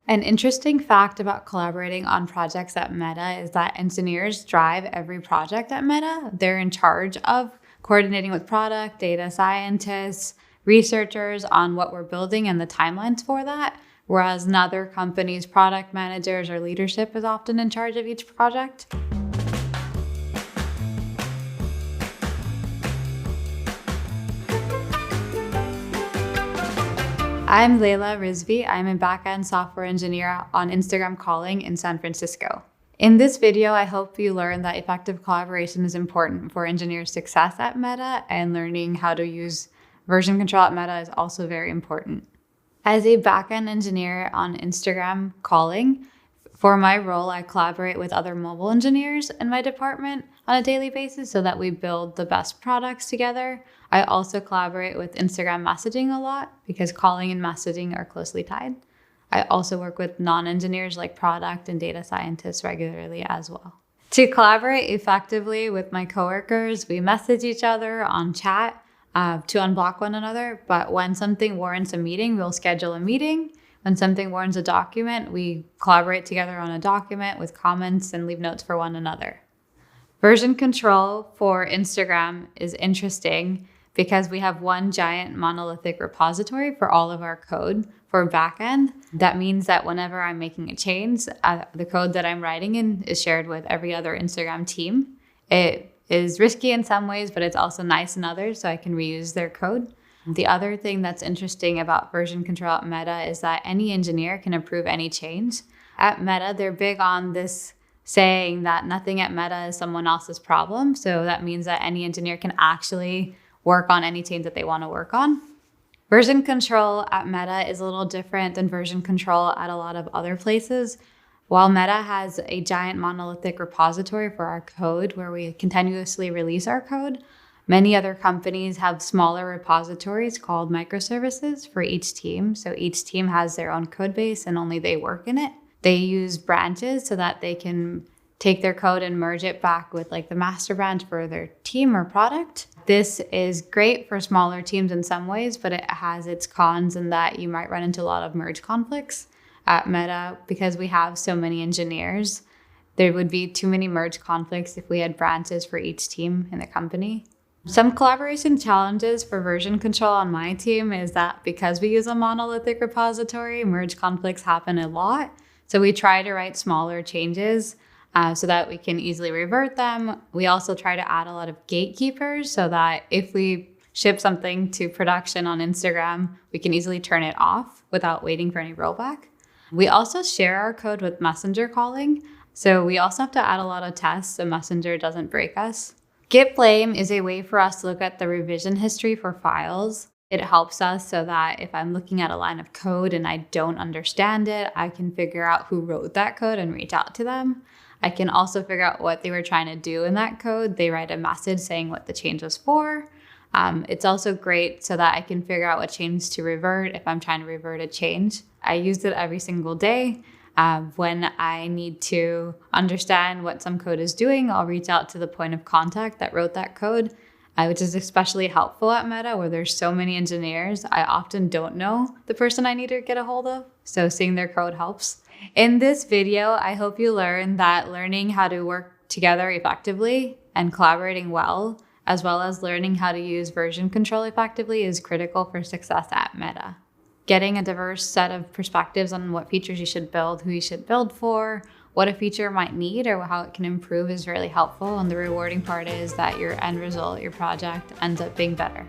An interesting fact about collaborating on projects at Meta is that engineers drive every project at Meta. They're in charge of coordinating with product, data scientists, researchers on what we're building and the timelines for that. Whereas in other companies, product managers or leadership is often in charge of each project. I'm Layla Rizvi. I'm a backend software engineer on Instagram Calling in San Francisco. In this video, I hope you learn that effective collaboration is important for engineer success at Meta, and learning how to use version control at Meta is also very important. As a backend engineer on Instagram Calling, for my role, I collaborate with other mobile engineers in my department on a daily basis so that we build the best products together. I also collaborate with Instagram messaging a lot because calling and messaging are closely tied. I also work with non-engineers like product and data scientists regularly as well. To collaborate effectively with my coworkers, we message each other on chat to unblock one another. But when something warrants a meeting, we'll schedule a meeting. When something warrants a document, we collaborate together on a document with comments and leave notes for one another. Version control for Instagram is interesting because we have one giant monolithic repository for all of our code for backend. That means that whenever I'm making a change, the code that I'm writing in is shared with every other Instagram team. It is risky in some ways, but it's also nice in others, so I can reuse their code. The other thing that's interesting about version control at Meta is that any engineer can approve any change. At Meta, they're big on this saying that nothing at Meta is someone else's problem. So that means that any engineer can actually work on any change that they want to work on. Version control at Meta is a little different than version control at a lot of other places. While Meta has a giant monolithic repository for our code where we continuously release our code, many other companies have smaller repositories called microservices for each team. So each team has their own code base and only they work in it. They use branches so that they can take their code and merge it back with like the master branch for their team or product. This is great for smaller teams in some ways, but it has its cons in that you might run into a lot of merge conflicts at Meta because we have so many engineers. There would be too many merge conflicts if we had branches for each team in the company. Some collaboration challenges for version control on my team is that because we use a monolithic repository, merge conflicts happen a lot. So we try to write smaller changes so that we can easily revert them. We also try to add a lot of gatekeepers so that if we ship something to production on Instagram, we can easily turn it off without waiting for any rollback. We also share our code with Messenger calling. So we also have to add a lot of tests so Messenger doesn't break us. Git blame is a way for us to look at the revision history for files. It helps us so that if I'm looking at a line of code and I don't understand it, I can figure out who wrote that code and reach out to them. I can also figure out what they were trying to do in that code. They write a message saying what the change was for. It's also great so that I can figure out what change to revert if I'm trying to revert a change. I use it every single day. When I need to understand what some code is doing, I'll reach out to the point of contact that wrote that code, which is especially helpful at Meta where there's so many engineers. I often don't know the person I need to get a hold of, so seeing their code helps. In this video, I hope you learn that learning how to work together effectively and collaborating well as learning how to use version control effectively is critical for success at Meta. Getting a diverse set of perspectives on what features you should build, who you should build for, what a feature might need or how it can improve is really helpful. And the rewarding part is that your end result, your project ends up being better.